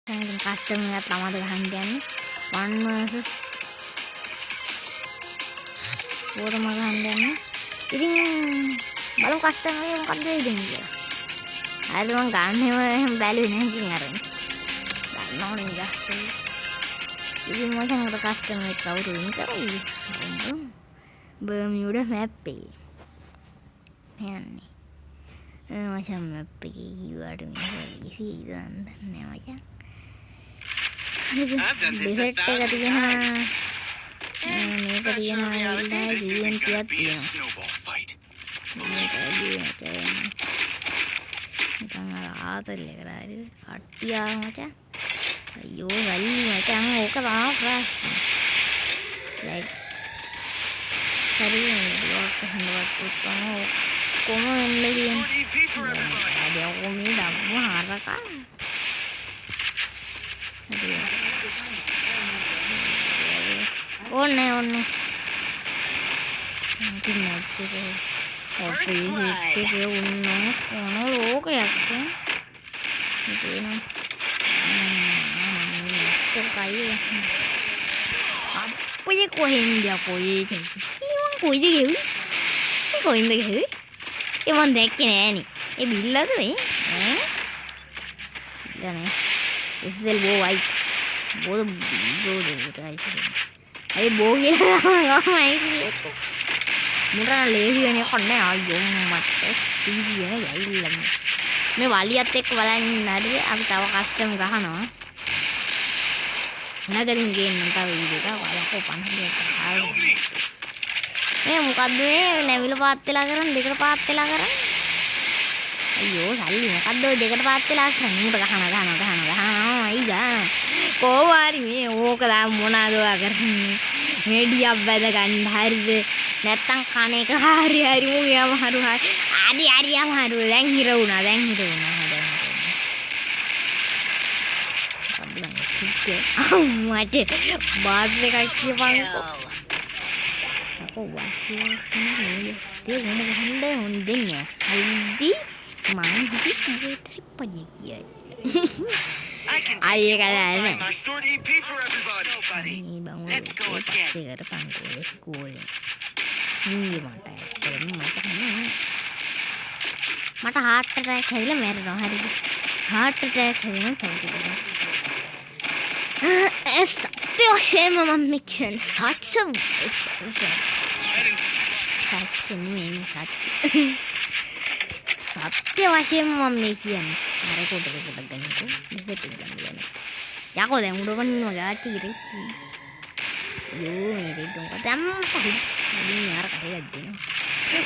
දැන් කස්ටම් එකක් තමද ගහන්න යන්නේ 1 vs 4 ගහන්න යන්නේ. ඉතින් බලමු කස්ටම් එකේ මොකක්ද වෙන්නේ කියලා. හරිද මං ගන්නෙම බැලුවේ නැහැ ඉතින් අර දන්නවනේ ගස්සේ. ඉතින් මචං අර කස්ටම් එක කවුරු වෙන කරයි. බර්මියුඩා මැප් එකේ. යන්නේ. මචං මැප් එකේ කිව්වට මේක ඉසි දන්නේ මචං. ඩෙසර්ට් එක තියෙනවා. මේක තියෙනවා ඉල්ලයි GNT එකක් තියෙනවා. නිකන් අර ආතල් එක හරිද? කට්ටිය ආවා මචං. අයියෝ වැලි මචං ඕක තමයි ප්‍රශ්නේ. ලයිට් හරියන්නේ ලොක් හඳවත් උත්තම කොම එන්නේ කියන්නේ. අද ඔකෝ මේ දම්ම හරකා. ඕනේ ඉතින් නැත්තේ ඔපේ හිටේ උන්නෝ කොන ලෝකයක් ඉතින් කයි අපේ කොහෙන්ද අපේ ඉතින් කොයිද ගෙවි ඒ කොයින්ද ගෙවි ඒ මන් දැක්කේ නෑනේ ඒ බිල්ලද මේ ඈ ඉන්නේ ඉස්සෙල් බෝ වයි බෝ අය බෝ කියලා ගමයි මුරා ලේසි වෙන්නේ කොන්නේ අයියෝ මට සීරිය යයිල්ලම මේ වලියත් එක්ක බලන්න හරිද අපි තව කස්ටම් ගහනවා නගරින් ගේන්න තව වීඩියෝ එකක් බලපො 50ක් මේ මොකද්ද මේ නැවිල පාත් වෙලා කරන් දෙකට පාත් වෙලා කරන් අයියෝ සල්ලි මොකද්ද ඔය දෙකට පාත් වෙලා කරන් මුට ගහනවා අයි ගා කොහොමාරි මේ ඕක දා මොනවාද ඔයා කරන්නේ මෙඩියක් බැද ගන්න හරිද නැත්තම් කන එක හරි මුගේ අමාරු හරි අමාරු දැන් හිර වුණා මට බාස් එකක් කියපන්කෝ අපෝ වාසිය ඒ මොන ගහන්නේ හොඳින් නේ හයිදි මං හිතේ ට්‍රිප්පජේ කියයි අයිය කතානේ let's go again ඒකට පන්කෝ ස්කෝලේ මට හાર્ට් ඇටැක් හැදිලා මැරෙනවා හරිද හાર્ට් ඇටැක් හැදෙනවා තවදුරටත් සත්‍ය වශයෙන්ම මම මෙච්චර සත්‍ය වශයෙන්ම මම මේ කියන්නේ අර කොට ගන්නකො මෙසෙට් එක ගන්න යකෝ දැන් උඩ වන්නම ගාච්චි කිරේ යෝ මේ දෙන්නක දැන් පහි ඉතින් යාර කරේ දෙනවා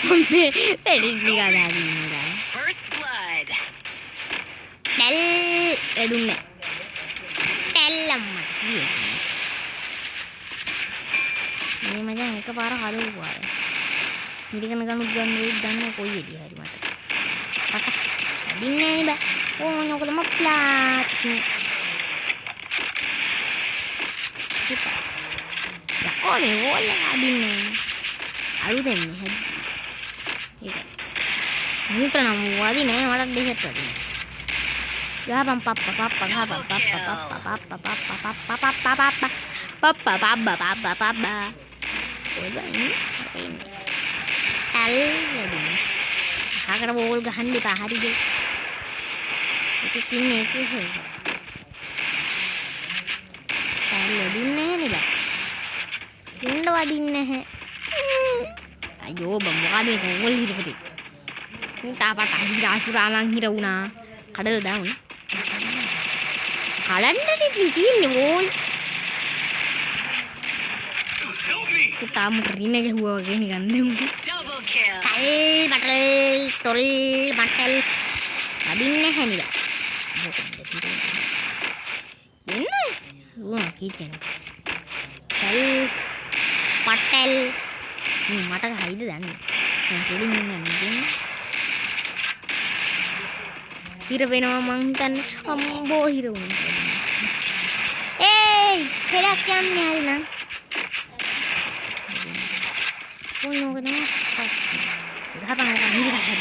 මොන්නේ දෙඩික් නිකන් ආදිනවා ෆස්ට් බ්ලඩ් දැල් එදුන්නේ දැල්ලම්ම මේ මචං එකපාර හලුවා ඉරිකන ගනුත් ගන්න වෙයි දන්නේ කොයි එදී හරි මට අදින්නේ නෑ බෑ ඕන ඔක තමයි ප්ලාට් යකෝනේ ඕල අදින්නේ අලුතෙන් හරි ඒක මුට නම් වදි නෑ මට දෙහෙත් වදින ගහපම් පප්පා ඔය ගන්නේ ඇල් වැඩි හාකර බෝල් ගහන්න එපා හරිද ඒක තින්නේ ඒක ඇල් වැඩින්නේ නේද ඉන්න වදින්නේ නැහැ අයියෝ මොකද මේ කොල් හිරපටි තාපට අහිරාසුරා මං හිර වුණා කඩල දාන්න කලන්නනේ තියෙන්නේ ඕයි තාම රින ගැහුවා වගේ නිකන් දෙමුකෝ ටල් බටල් තොල් බටල් අදින්නේ නැහැ නේද මොකද කීකන ටල් බටල් මට හයිද දන්නේ මම පොඩි නන්නේ හිර වෙනවා මං හිතන්නේ අම්බෝ හිර වුණා ඒයි හෙලක් යන්නේ හරි නං මොනෝගන ගහපන් හිර හරි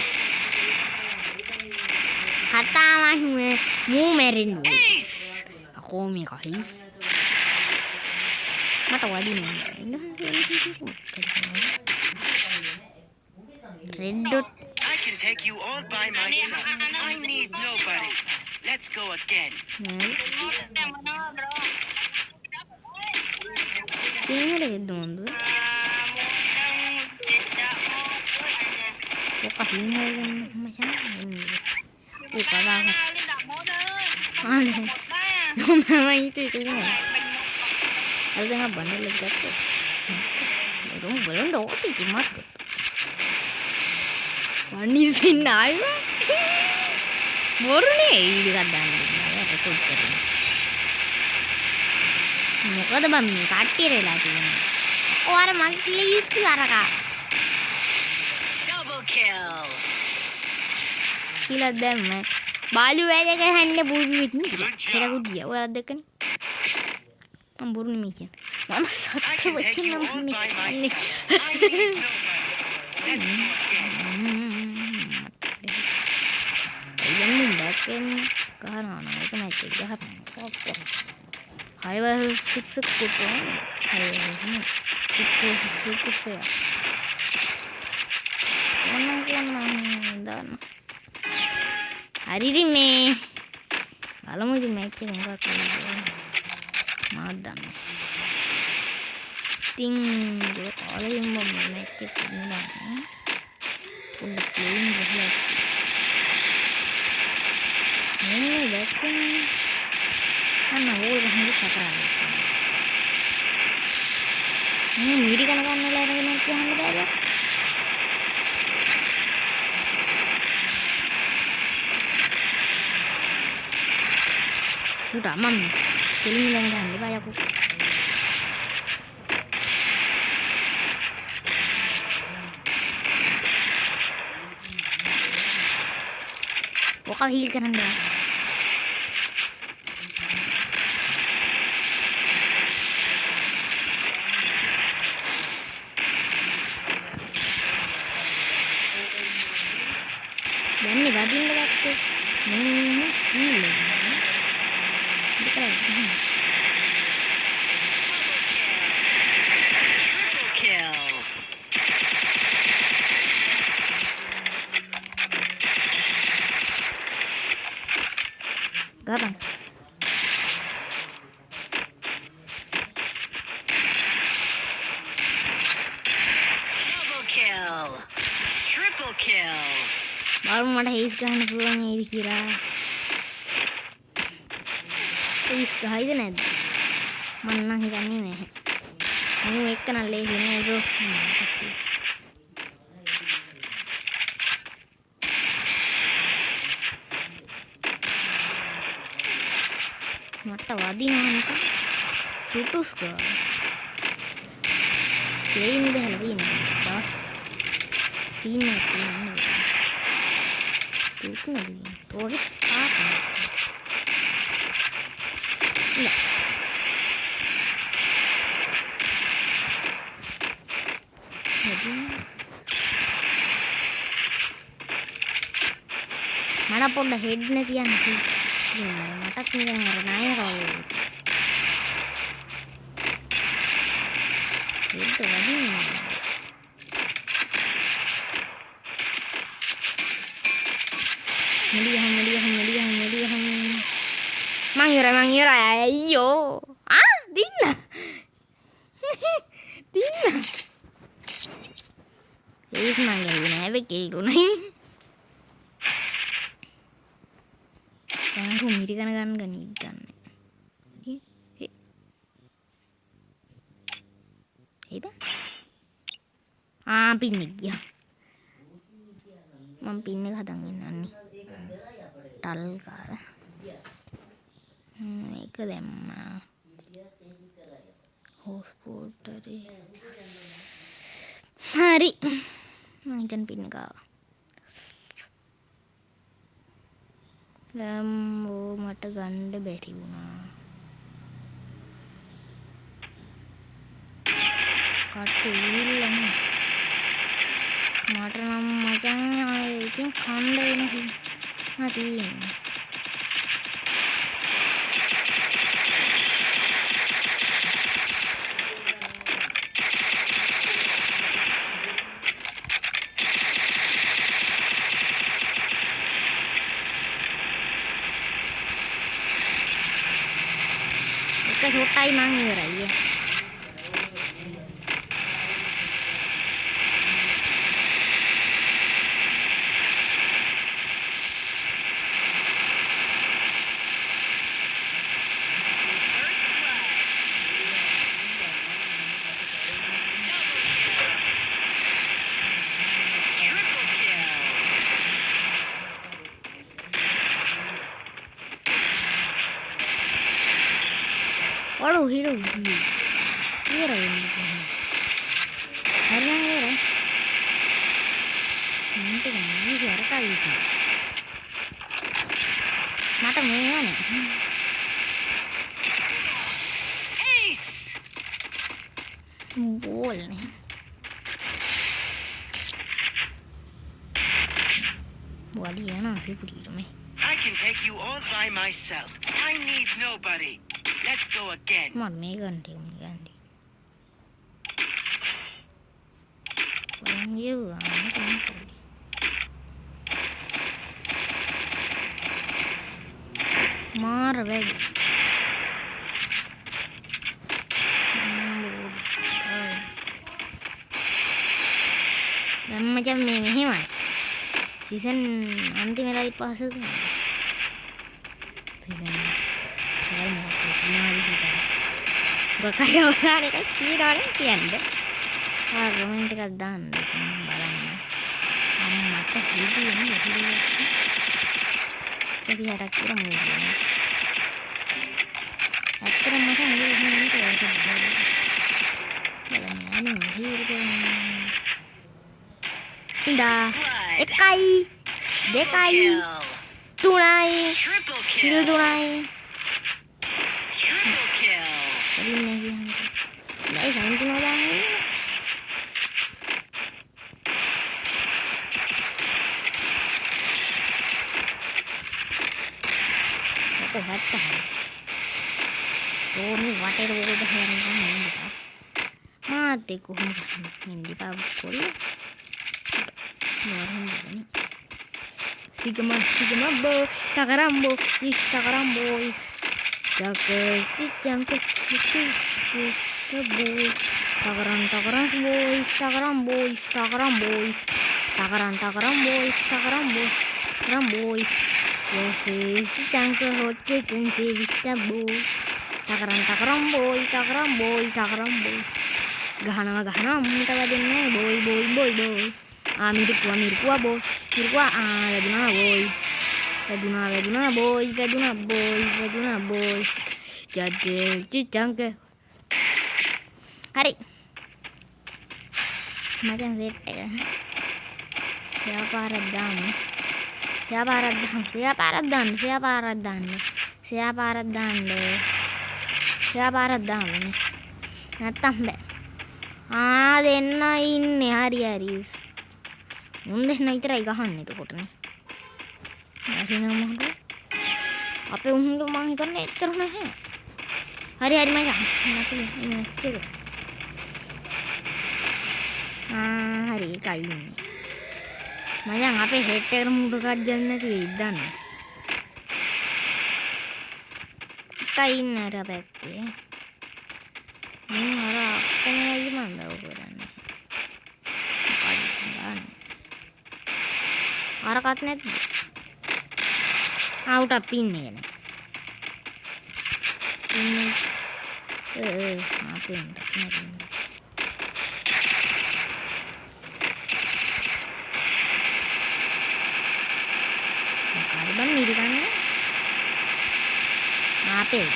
කතාවක් මූ මැරෙන්නේ කොමිකයි මට වදිනවා red dot I can take you all by myself. I need nobody. Let's go again. Sinhala හෙද්දොන්ද ඔක සිංහල මචං ඔක දාගන්න මම හිතුවේ අද දැන් බණ්ඩල ගත්තා ඒක බලන්න ඕක ඉතිමත් වන්නේ පින්නායි මොරුනේ ඊට ගන්න රෙකෝඩ් කරන්න මොකද බම් මේ කට්ටිය රෙලා තියෙන්නේ ඔය අර මගේ ඉස්සු අරකා Double kill. කියලා දැම්ම බාලු වැඩ කරන්න බුදු වෙන්නේ කියලා ගුදියා ඔයාලා දැක්කනේ මම බොරු නෙමෙයි කියන්නේ මම I සත්‍ය can take වචන you all මම by කියන්නේ myself. I need nobody. Let's go again. යන්නේ දැක්කෙන් ගහනවා නේද ඒක මැච් එක ගහනවා හයිව සික්ස් කුටෝ හයිව සික්ස් දාන්න හරිරි මේ බලමු ඉතින් මැච් එක මොකක් කරන්නේ මාත් දන්නේ ඉතින් කොලෙන් මම මැච් එක කරනවා පොඩ්ඩක් ප්ලේයින් ගහලා මේ දැක්කනේ අන්න ඕක හොඳ කතාවක් මේ මිරි කන ගන්නලා අරගෙන කියන්න බෑද උඩ මම කෙලින් ගන්න බෑ යකෝ ඔක හීල් කරන්න බෑ දැන් වදින්න ගත්තේ මේ heel Triple kill. ගාපන් Double kill. Triple kill. බලමු මට හේස් ගන්න පුළුවන් නේද කියලා හේස් ගහයිද නැද්ද මම නම් හිතන්නේ නැහැ මම එක්ක නම් ලේසි නෑ ඒක මට වදිනවා නේද සුටුස් ගා ප්ලේයින් ගහලා තියෙනවා බස් සීන් එකක් තියෙනවා තුකුනේ තෝරි පාපා නෑ මට පොඩ්ඩ හෙඩ් නේ තියන්නේ මටත් නිකන් අර නායක වගේ හෙඩ් වදිනවා මෙලියහම් මං ඉවරයි අයියෝ දින්න ඒක මං ගන්නේ නෑ වෙකේ ගුණයි දැන් මිරි කන ගන්න ගන්න ඒද පින්න ගියා මම පින්න එක හදන් ඉන්නන්නේ ටල් කාර මේක දැම්මා හොස්පෝටරේ හරි මම හිතන් පින්න එක ආවා ලම්බෝ මට ගන්න බැරි වුණා කට්ටියල්ලම මට නම් මචං ඉතින් කණ්ඩ වෙන තියෙන්නේ ෂොට්ටයි මං ඉවරයි. Waduh, hidup. Iyarai ini. Harusnya iyarai. Nanti kan ini suara kali sih. Mata mana? Ace. Boleh nih. Buat dia nanti pergi dong. I can take you all by myself. I need nobody. Let's go again. Mod mấy ganti. Kurang juga. Mar beg. Dan macam ini mah. Season nanti mulai pas itu. Season. Gua kayak orang kan sih orang tiada. Argumen dekat dan barangnya. Mata hidup ini jadi. Jadi ada kira mungkin. Akhirnya macam ini tuh ada. Jalan hidup. Indah. Ekai. Dekai. Tunai. Kill tunai. Ini lagi. Nggak jangan cuma bangun. Oh, hati. Oh, ini water udah yang kamu gitu. Mati ku hindi pa bukol. Meron ini. Sigma bo, takarambo, takarambo. Jaga jangkut boy. Takaran boy, takaran boy. Takaran boy. Yes, jangkut hote kensi bisa boy. Takaran boy. Gahana minta badannya boy. Mirip gua boy. Laduna boy. Jadi cicangke. Hari. Macam sete kan. Siapa redam. Natambe. දෙන්න ඉන්නේ හරි. මුන් දෙන්න විතරයි ගහන්නේ එතකොට නේ. නැතිනම් මොකද? අපේ උන්ගේ මං හිතන්නේ එච්චර නැහැ. හරි මම නැති හරි එකයි ඉන්නේ. මයන් අපේ හෙට් එකට මුඩ කඩන්න නැති වෙයිද දන්නේ. එකයි ඉන්නේ අර පැත්තේ. lagi mana ukurannya? Arakatnya udah pin ya. Ini maafin Karban mirip kan? Maafin.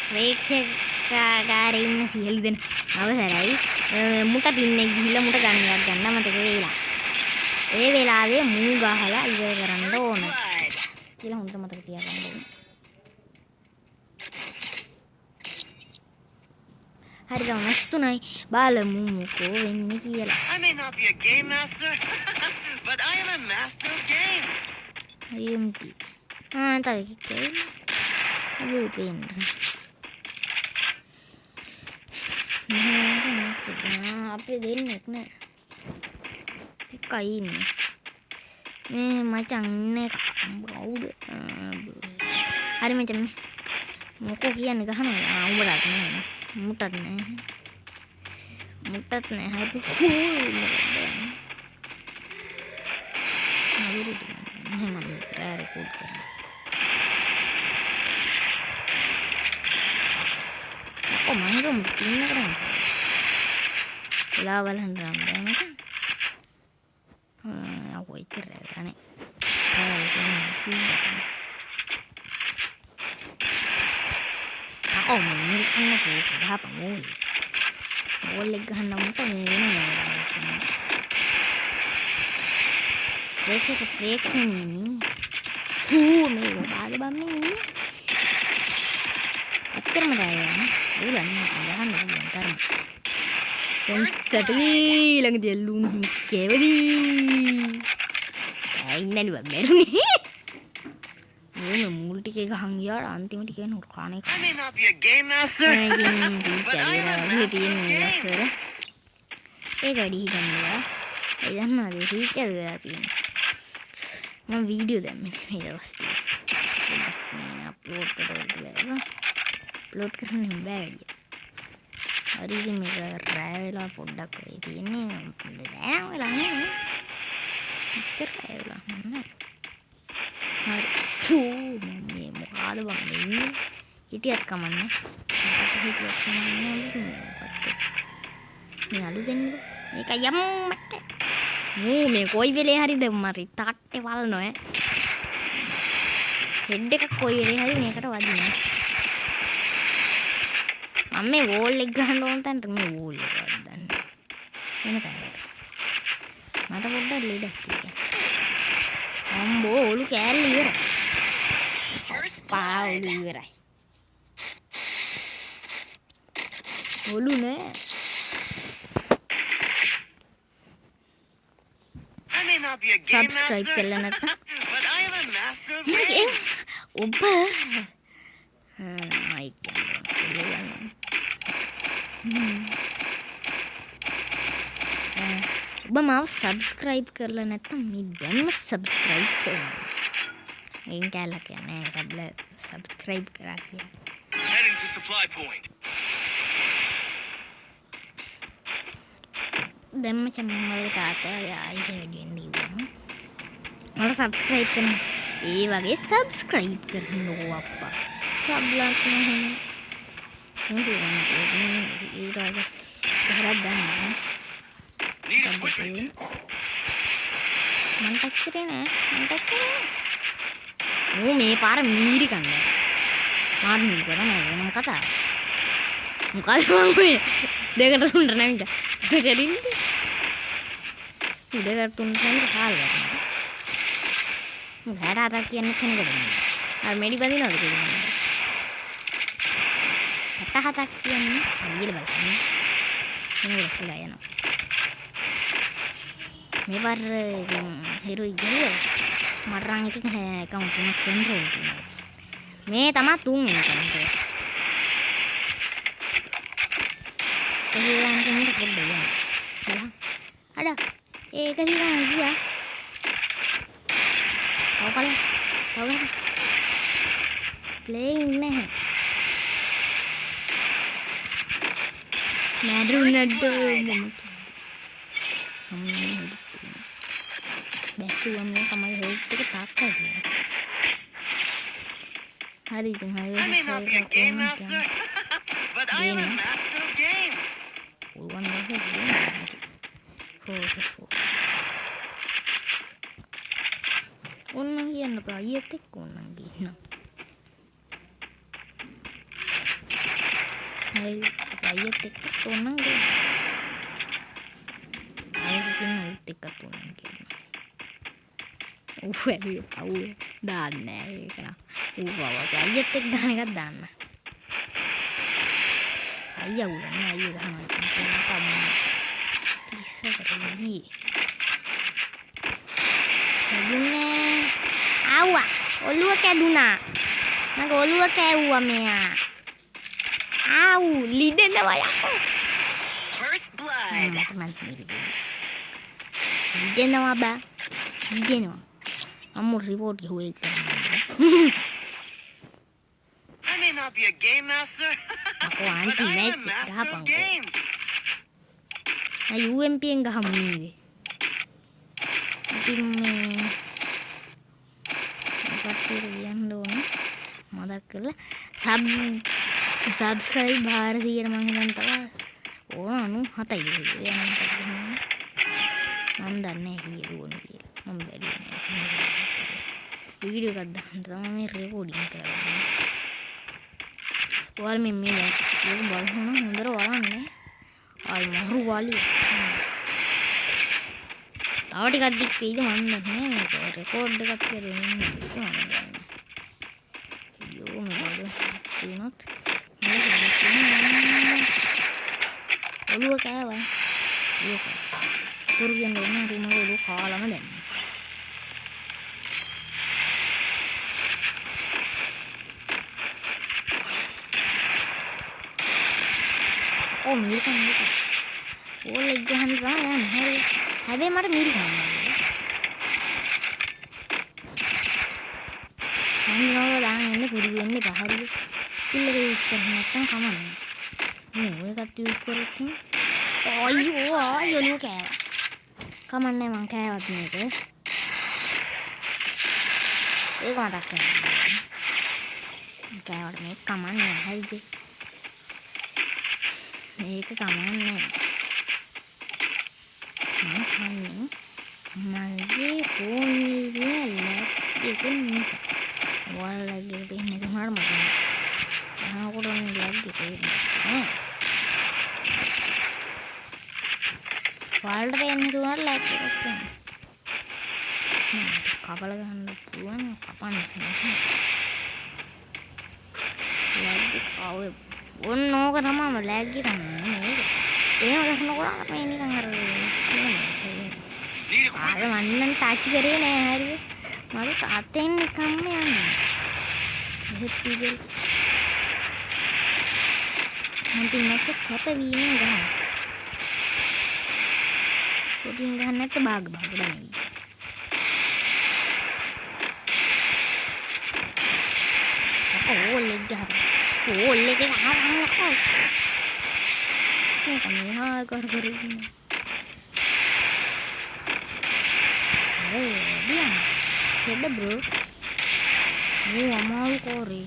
ප්‍රේක්ෂකකාරීන් සියලු දෙන අවසරයි මුට පින්නේ ගිහිල්ලා මුට ගන්නයක් ගන්න මතක වෙලා. ඒ වෙලාවේ මූ ගහලා ඉවර කරන්න ඕන කියලා හොඳට මතක තියාගන්න ඕන. හරිද මස්තුනයි බලමු මොකෝ වෙන්නේ කියලා. I may not be a game master, but I am a master of games. IMT. Tahu kikil. Lupin. අපි දෙන්නෙක් නෑ. එකයි ඉන්නේ. මේ මචං ඉන්නේ කවුද? හරි මචං මොකෝ කියන්නේ ගහනවා. උඹලත් නෑ. මුටත් නෑ. මුටත් නෑ. හරි මම රෙකෝඩ් කරනවා. මංගම ඉන්න කරන්නේ. ලාවල් හන්දරම් දැමක. aku ඉතරයි අනේ. මම කන්න කෝක ගහපන් ඕල්. ඕල් එක ගහන්න මට මේ වෙනවා. ඒක ප්‍රේක්ෂණීය. මේ බාල බම්මේ ඉන්නේ. ඇත්තටම දැයන්නේ. උලන්නේ ගහන්න පුළුවන් තරම. සෙන්ස්ටලි ළඟ දෙල්ලුන් කේවලි. ඉන්නලු බැරුනේ. මේ මුල් ටිකේ ගහන් ගියාට අන්තිමට කියන උරකානේ. I may not be a game master, but I am a master of games. ඒක වැඩි හිතන්නවා. ඒ දන්නවද රීච් කරලා තියෙන්නේ. මම වීඩියෝ දැම්මේ මේ දවස්වල. අප්ලෝඩ් කරලා අප්ලෝඩ් කරන්න බෑ වැඩි. හරි ඉතින් මේක රෑ වෙලා පොඩ්ඩක් වෙයි තියෙන්නේ. රෑ වෙලා නේ. ඉතින් රෑ වෙලා නෑ. හරි. මේ මොකද බං මේ හිටියත් කමන්නේ. හිටියත් කමන්නේ. මේ අලු දෙන්නද? මේක යම්මට. මේ කොයි වෙලේ හරිද මරි තාට්ටේ වල්නෝ ඈ. හෙඩ් එක කොයි වෙලේ හරි මේකට වදිනවා. මම මේ වෝල් එක ගහන්න ඕන තැනට මේ වෝල් එක වදන්න. වෙන තැනකට. මට පොඩ්ඩක් ලීඩක් තියෙනවා. අම්බෝ ඔලු කෑල්ල ඉවරයි. පාවුලු ඉවරයි. ඔලු නෑ. I may not be a game Subscribe master, කරලා නැත්නම් but I am a master of games. ඔබ මයි කියන්නේ. ඔබ මාව සබස්ක්‍රයිබ් කරලා නැත්නම් මේ දැන්ම සබස්ක්‍රයිබ් කරන්න. එයින් කැලක් යන්නේ කබ්ල සබස්ක්‍රයිබ් කරා කියලා. Heading to supply point. දැන් මචං මම වගේ තාත්තා ආයි හෙඩියෙන් දීවම. මම සබස්ක්‍රයිබ් කරන. ඒ වගේ සබස්ක්‍රයිබ් කරන්නකෝ අප්පා. සබ්ලක් නැහැ. Need equipment. මන්ටක්කරේ නෑ මේ පාර මීරි කන්න මාත් මීරි කරන්නේ වෙනම කතාවක් මොකද මම මේ දෙකට තුනට නැවිද දෙකටින්ද දෙකට තුනට නැවිද කාල් ගන්නවා මම හරහා කියන්නේ කෙනෙක්ද අර මෙඩි බඳිනවද කියන්නේ හතක් කියන්නේ අයියල බලන්න මොනවද කියලා යනවා මේ පාර හිරුයි ගියේ මරන් ඉතින් account එක කන්ට්‍රෝල් කරනවා මේ තමයි තුන් වෙනි account එක කොහේනම් කෙනෙක් පොඩ්ඩක් යන්න අඩ ඒක දිහා ගියා ඔකල ප්ලේයින් නැහැ මැරුණඩ බැස්සුවම තමයි හොල්ට් එක තාක්කා කියලා. හරි ඉතින් හරි. I may not be a game master, but I am a master of games. ඕන්න කියන්න බෑ. ඊයේත් එක්ක ඕන්නම් කියන්න. හරි ඊයේත් එක්ක ඕන්නම් කියන්න. අයිතින් එක්ක ඕන්නම් කියන්න. වැඩි පවුල දාන්න ඒක නා ඌවව අයියත් එක්ක ගහන එකක් දාන්න අයියා උරන්නේ අයියා ගහනවා තමයි ඉස්සරහදී ආවා ඔළුව කැඩුනා මගේ ඔළුව කැවුවා මෙයා ආව් ලිඩෙනවා යකෝ First blood. මට මන්තිරි ඉදෙනවා බා ඉදෙනවා අම්මු රිපෝට් ගහුවේ කරන්නේ I may not be a game master, Ako, but anti-match. I am a master Gahapang of ko. games. UMP ang gahamni. ඉතින් මේ කට්ටියට කියන්න ඕනේ මතක් කරලා සබ්ස්ක්‍රයිබ් 400ට මම හිතන් තව ඕන 97යි මම දන්නේ කීයද ඕනේ කියලා මම බැලුවේ නෑ වීඩියෝ එකක් දාන්න තමයි මේ රෙකෝඩින් කරන්නේ ඔයාලා මේ මේක බලන්න හොඳට බලන්න ආයි මරු වලිය තව ටිකක් දික් වෙයිද මන් දන්නේ මේක රෙකෝඩ් එකක් කරගෙන ඉන්නේ යෝ මේක තුනත් ඔළුව කෑවා ඒක කුරුගෙන් එන්න හරි මගේ ඔළුව කාලම දැන් ඕ මේක මේක ඕලෙක් ගහන්න ගා යන්න හරි හැබැයි මට මිරි ගන්න මම නෝ දාන්න ඉන්නේ පුරුදු වෙන්නේ පහරිය ඉල්ලක යූස් කරන්න නැත්නම් කමන්නේ මේ ඔය එකත් යූස් කරොත් අයියෝ අයියෝ කෑවා කමන්නේ මං කෑවත් මේක ඒක මතක් කරගන්න කෑවට මේක කමන්නේ හරිද මේක කමන්නේ මගේ ෆෝන් එකේ ලැප් එකෙන් මේක ඔයාලගේ දෙන්න ගහන්න මට ආකොට මේ ලැප් එකේ ඔයාලට වෙන්න දුන්නා ලැප් එකක් කපල ගන්න පුළුවන් කපන්න ලැප් එක ආවේ ඔන්න ඕක තමයි ලැග් එක තමයි මේක එහෙම ගහනකොට මේ නිකන් අර Need a quick අර මන්නම් ටච් කරේ නෑ හරිය මගේ තාත්තෙන් නිකම්ම යන්නේ එහෙත් ඉතින් මන්ට නැත්te කැපවීමෙන් ගහන පොඩින් ගහන්න නැත්te බාග නෙවෙයි ඕල් එක ගහන ඕල් එක ගහන්න මේක මෙහා කර ඉන්නේ Bien, ¿qué bro? Vamos a correr.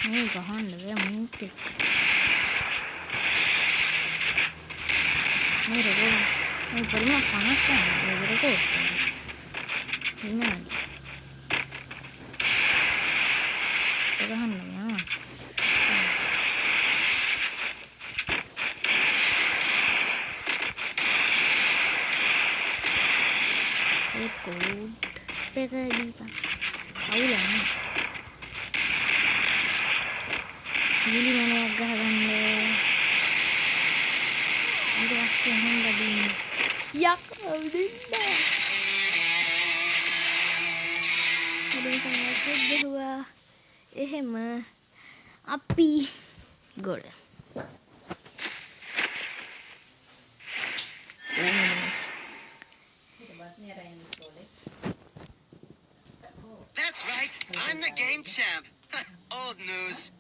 Ini bahan lagi mungkin. Ini rego. Ini pernah panas kan? Rego. Ini lagi. Bahan lagi ya. Code pega di pak. Aulang. Ini mana agak ganda. Ini aku hendak di. Yak, udah. Ada yang sama kedua. Mah api. Good. That's right. I'm the game champ. All old news.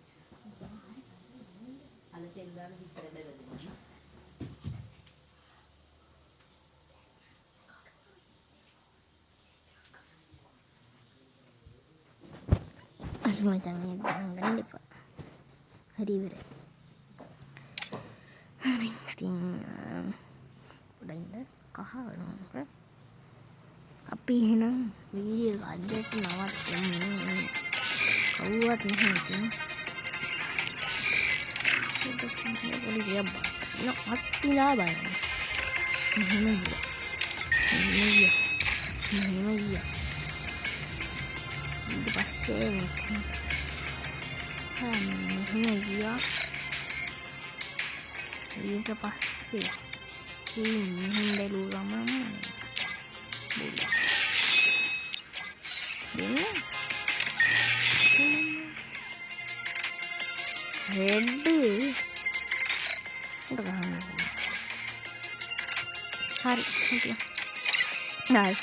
හරි මචං මේක ගන්න එපා. හරි ඉවරයි. හරි ඉතින් උඩින්ද කහ වෙනවා. අපි එහෙනම් වීඩියෝ අදට නවත්තමු. කවුවත් නැහැ ඉතින්. පොඩි ගියා නත්තිලා බලන්න. මෙහෙම ගියා. ඊට පස්සේ මෙහෙම ගියා. ඊට පස්සේ මෙහෙම බැලුවම red hari